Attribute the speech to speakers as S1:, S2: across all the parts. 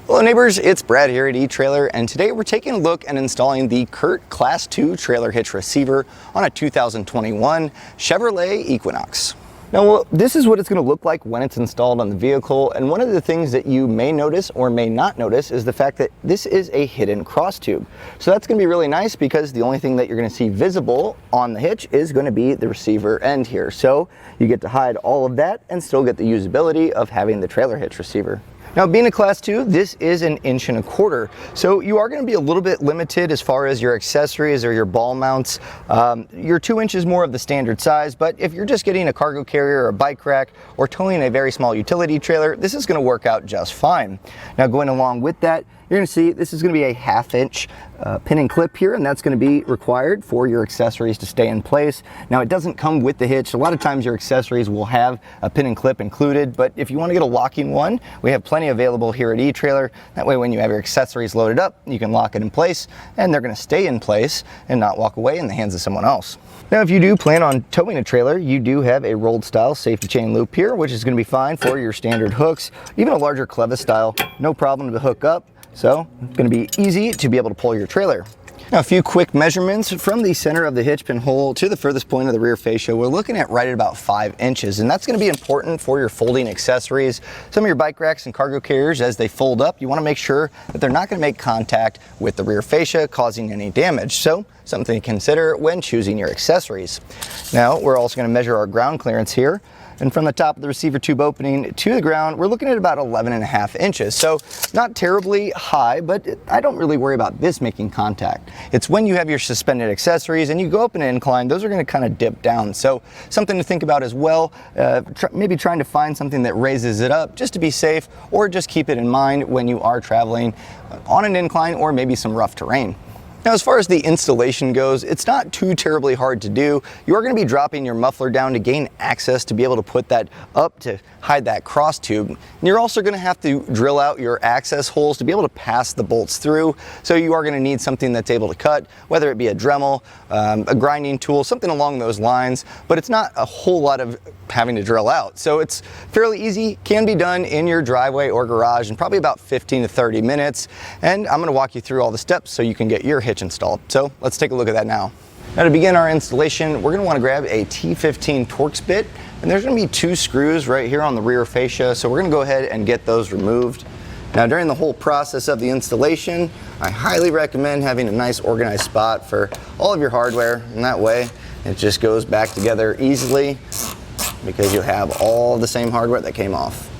S1: Hello neighbors, it's Brad here at eTrailer, and today we're taking a look at installing the CURT Class 2 Trailer Hitch Receiver on a 2021 Chevrolet Equinox. Now, this is what it's going to look like when it's installed on the vehicle, and one of the things that you may notice or may not notice is the fact that this is a hidden cross tube. So that's going to be really nice because the only thing that you're going to see visible on the hitch is going to be the receiver end here. So you get to hide all of that and still get the usability of having the trailer hitch receiver. Now, being a Class 2, this is 1 1/4 inch, so you are going to be a little bit limited as far as your accessories or your ball mounts. You're 2 inches more of the standard size, but if you're just getting a cargo carrier or a bike rack or towing a very small utility trailer, this is going to work out just fine. Now, going along with that, you're going to see this is going to be a 1/2 inch pin and clip here, and that's going to be required for your accessories to stay in place. Now, it doesn't come with the hitch. A lot of times your accessories will have a pin and clip included, but if you want to get a locking one, we have plenty available here at eTrailer. That way, when you have your accessories loaded up, you can lock it in place, and they're going to stay in place and not walk away in the hands of someone else. Now, if you do plan on towing a trailer, you do have a rolled style safety chain loop here, which is going to be fine for your standard hooks. Even a larger Clevis style, no problem to hook up. So it's going to be easy to be able to pull your trailer. Now, a few quick measurements from the center of the hitch pin hole to the furthest point of the rear fascia. We're looking at right at about 5 inches, and that's going to be important for your folding accessories. Some of your bike racks and cargo carriers, as they fold up, you want to make sure that they're not going to make contact with the rear fascia, causing any damage. So something to consider when choosing your accessories. Now, we're also going to measure our ground clearance here. And from the top of the receiver tube opening to the ground, we're looking at about 11.5 inches. So not terribly high, but I don't really worry about this making contact. It's when you have your suspended accessories and you go up an incline, those are going to kind of dip down. So something to think about as well, maybe trying to find something that raises it up just to be safe, or just keep it in mind when you are traveling on an incline or maybe some rough terrain. Now, as far as the installation goes, it's not too terribly hard to do. You are going to be dropping your muffler down to gain access to be able to put that up to hide that cross tube. And you're also going to have to drill out your access holes to be able to pass the bolts through. So you are going to need something that's able to cut, whether it be a Dremel, a grinding tool, something along those lines. But it's not a whole lot of having to drill out. So it's fairly easy, can be done in your driveway or garage in probably about 15 to 30 minutes. And I'm going to walk you through all the steps so you can get your hitch installed. So let's take a look at that now. Now, to begin our installation, we're going to want to grab a T15 Torx bit, and there's going to be 2 screws right here on the rear fascia, so we're going to go ahead and get those removed. Now, during the whole process of the installation, I highly recommend having a nice organized spot for all of your hardware, and that way it just goes back together easily because you have all the same hardware that came off.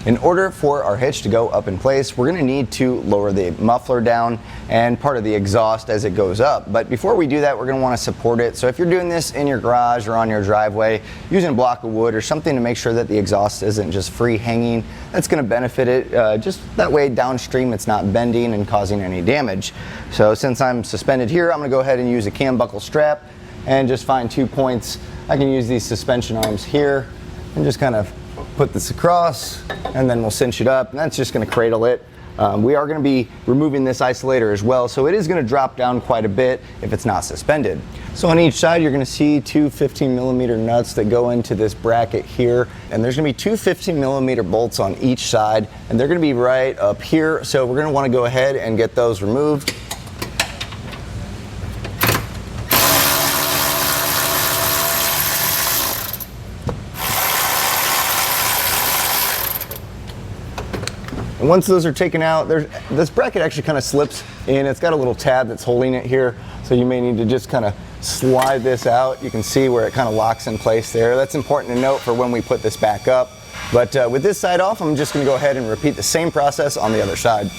S1: In order for our hitch to go up in place, we're going to need to lower the muffler down and part of the exhaust as it goes up. But before we do that, we're going to want to support it. So if you're doing this in your garage or on your driveway, using a block of wood or something to make sure that the exhaust isn't just free hanging, that's going to benefit it. Just that way downstream it's not bending and causing any damage. So since I'm suspended here, I'm going to go ahead and use a cam buckle strap and just find 2 points. I can use these suspension arms here and just kind of put this across, and then we'll cinch it up, and that's just going to cradle it. We are going to be removing this isolator as well, so it is going to drop down quite a bit if it's not suspended. So on each side, you're going to see 2 15mm nuts that go into this bracket here, and there's going to be 2 15mm bolts on each side, and they're going to be right up here. So we're going to want to go ahead and get those removed. And once those are taken out, this bracket actually kind of slips in. It's got a little tab that's holding it here, so you may need to just kind of slide this out. You can see where it kind of locks in place there. That's important to note for when we put this back up. But with this side off, I'm just going to go ahead and repeat the same process on the other side.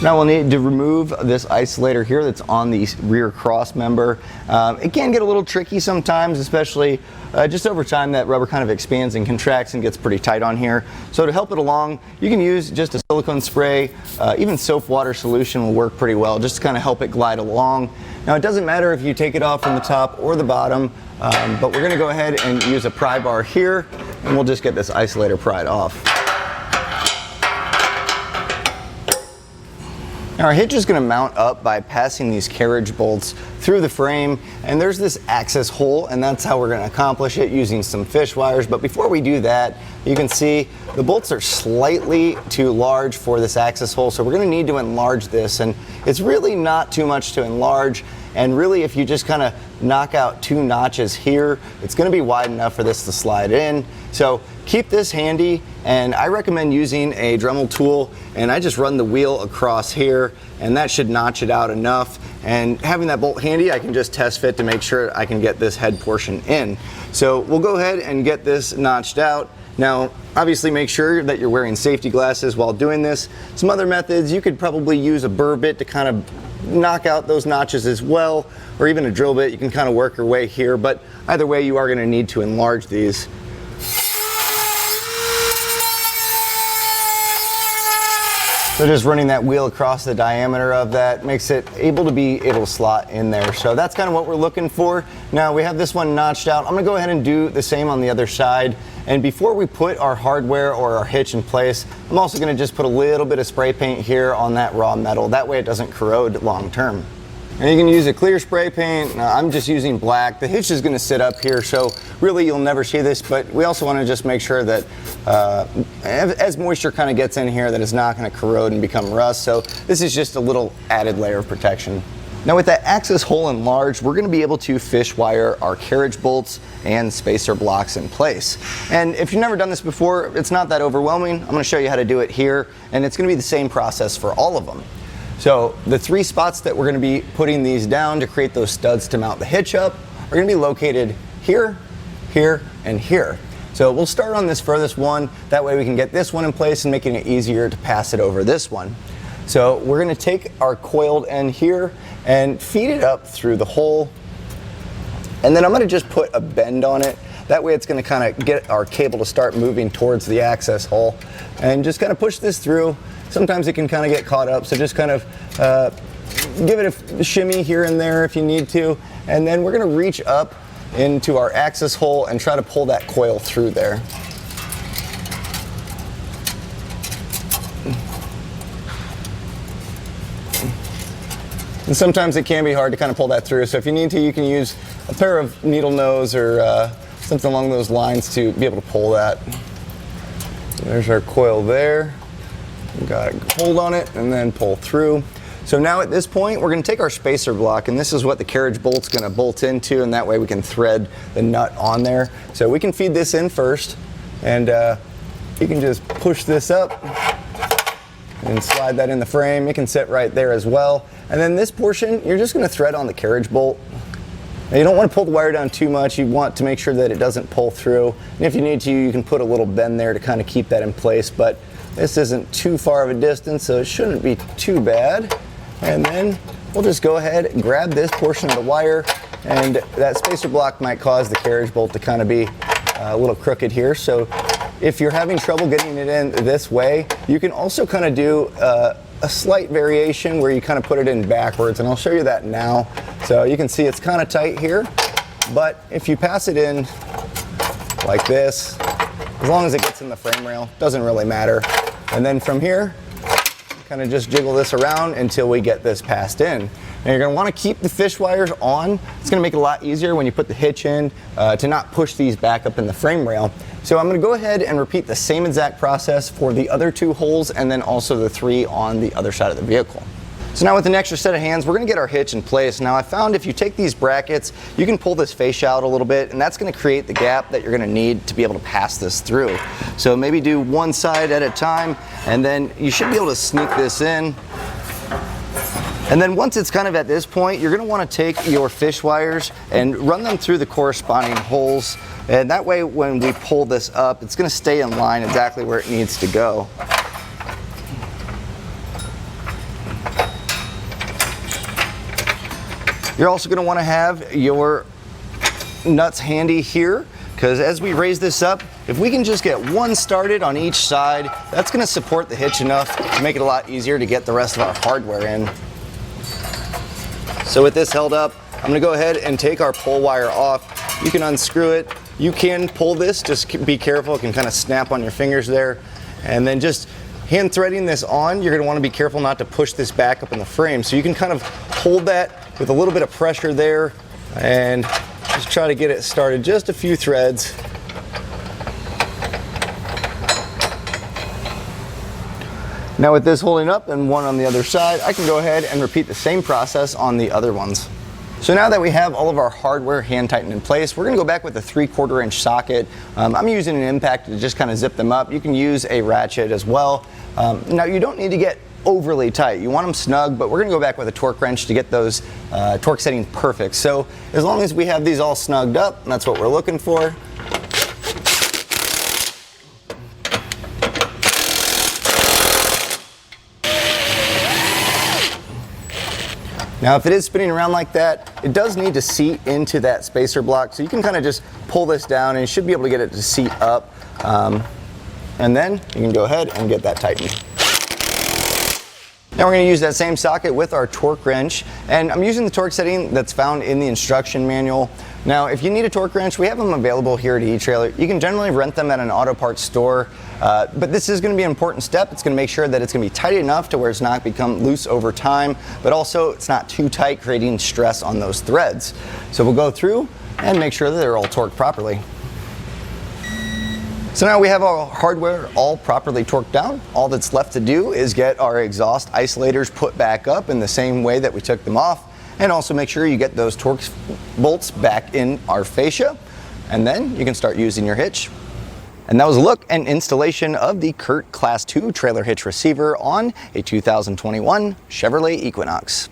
S1: Now we'll need to remove this isolator here that's on the rear cross member. It can get a little tricky sometimes, especially just over time that rubber kind of expands and contracts and gets pretty tight on here. So to help it along, you can use just a silicone spray. Even soap water solution will work pretty well, just to kind of help it glide along. Now it doesn't matter if you take it off from the top or the bottom, but we're going to go ahead and use a pry bar here, and we'll just get this isolator pried off. Now our hitch is going to mount up by passing these carriage bolts through the frame, and there's this access hole, and that's how we're going to accomplish it, using some fish wires. But before we do that, you can see the bolts are slightly too large for this access hole, so we're going to need to enlarge this, and it's really not too much to enlarge. And really, if you just kind of knock out 2 notches here, it's going to be wide enough for this to slide in. So keep this handy, and I recommend using a Dremel tool, and I just run the wheel across here, and that should notch it out enough. And having that bolt handy, I can just test fit to make sure I can get this head portion in. So we'll go ahead and get this notched out. Now, obviously make sure that you're wearing safety glasses while doing this. Some other methods, you could probably use a burr bit to kind of knock out those notches as well, or even a drill bit. You can kind of work your way here, but either way you are going to need to enlarge these. So just running that wheel across the diameter of that makes it able to slot in there. So that's kind of what we're looking for. Now we have this one notched out. I'm going to go ahead and do the same on the other side. And before we put our hardware or our hitch in place, I'm also going to just put a little bit of spray paint here on that raw metal. That way it doesn't corrode long term. And you can use a clear spray paint. I'm just using black. The hitch is going to sit up here, so really you'll never see this, but we also want to just make sure that as moisture kind of gets in here, that it's not going to corrode and become rust. So this is just a little added layer of protection. Now with that access hole enlarged, we're going to be able to fish wire our carriage bolts and spacer blocks in place. And if you've never done this before, it's not that overwhelming. I'm going to show you how to do it here, and it's going to be the same process for all of them. So the 3 spots that we're going to be putting these down to create those studs to mount the hitch up are going to be located here, here, and here. So we'll start on this furthest one. That way we can get this one in place and making it easier to pass it over this one. So we're going to take our coiled end here and feed it up through the hole. And then I'm going to just put a bend on it. That way it's going to kind of get our cable to start moving towards the access hole. And just kind of push this through. Sometimes it can kind of get caught up, so just kind of give it a shimmy here and there if you need to. And then we're going to reach up into our access hole and try to pull that coil through there. And sometimes it can be hard to kind of pull that through, so if you need to, you can use a pair of needle nose or something along those lines to be able to pull that. There's our coil there. We've got to hold on it and then pull through. So now at this point, we're going to take our spacer block, and this is what the carriage bolt's going to bolt into, and that way we can thread the nut on there. So we can feed this in first, and you can just push this up and slide that in the frame. It can sit right there as well. And then this portion, you're just going to thread on the carriage bolt. Now, you don't want to pull the wire down too much. You want to make sure that it doesn't pull through. And if you need to, you can put a little bend there to kind of keep that in place. But this isn't too far of a distance, so it shouldn't be too bad. And then we'll just go ahead and grab this portion of the wire, and that spacer block might cause the carriage bolt to kind of be a little crooked here. So if you're having trouble getting it in this way, you can also kind of do a slight variation where you kind of put it in backwards, and I'll show you that now. So you can see it's kind of tight here, but if you pass it in like this, as long as it gets in the frame rail, doesn't really matter. And then from here, kind of just jiggle this around until we get this passed in. Now you're going to want to keep the fish wires on. It's going to make it a lot easier when you put the hitch in to not push these back up in the frame rail. So I'm going to go ahead and repeat the same exact process for the other 2 holes, and then also the 3 on the other side of the vehicle. So now with an extra set of hands, we're going to get our hitch in place. Now I found if you take these brackets, you can pull this fascia out a little bit, and that's going to create the gap that you're going to need to be able to pass this through. So maybe do one side at a time, and then you should be able to sneak this in. And then once it's kind of at this point, you're going to want to take your fish wires and run them through the corresponding holes. And that way when we pull this up, it's going to stay in line exactly where it needs to go. You're also going to want to have your nuts handy here, because as we raise this up, if we can just get one started on each side, that's going to support the hitch enough to make it a lot easier to get the rest of our hardware in. So with this held up, I'm going to go ahead and take our pull wire off. You can unscrew it. You can pull this, just be careful, it can kind of snap on your fingers there. And then just hand threading this on, you're gonna wanna be careful not to push this back up in the frame. So you can kind of hold that with a little bit of pressure there and just try to get it started, just a few threads. Now with this holding up and one on the other side, I can go ahead and repeat the same process on the other ones. So now that we have all of our hardware hand tightened in place, we're gonna go back with a 3/4 inch socket. I'm using an impact to just kind of zip them up. You can use a ratchet as well. Now you don't need to get overly tight. You want them snug, but we're gonna go back with a torque wrench to get those torque settings perfect. So as long as we have these all snugged up, that's what we're looking for. Now if it is spinning around like that, it does need to seat into that spacer block, so you can kind of just pull this down and you should be able to get it to seat up. And then you can go ahead and get that tightened. Now we're going to use that same socket with our torque wrench, and I'm using the torque setting that's found in the instruction manual. Now if you need a torque wrench, we have them available here at eTrailer. You can generally rent them at an auto parts store, but this is going to be an important step. It's going to make sure that it's going to be tight enough to where it's not become loose over time, but also it's not too tight, creating stress on those threads. So we'll go through and make sure that they're all torqued properly. So now we have our hardware all properly torqued down. All that's left to do is get our exhaust isolators put back up in the same way that we took them off, and also make sure you get those Torx bolts back in our fascia, and then you can start using your hitch. And that was a look and installation of the CURT Class 2 trailer hitch receiver on a 2021 Chevrolet Equinox.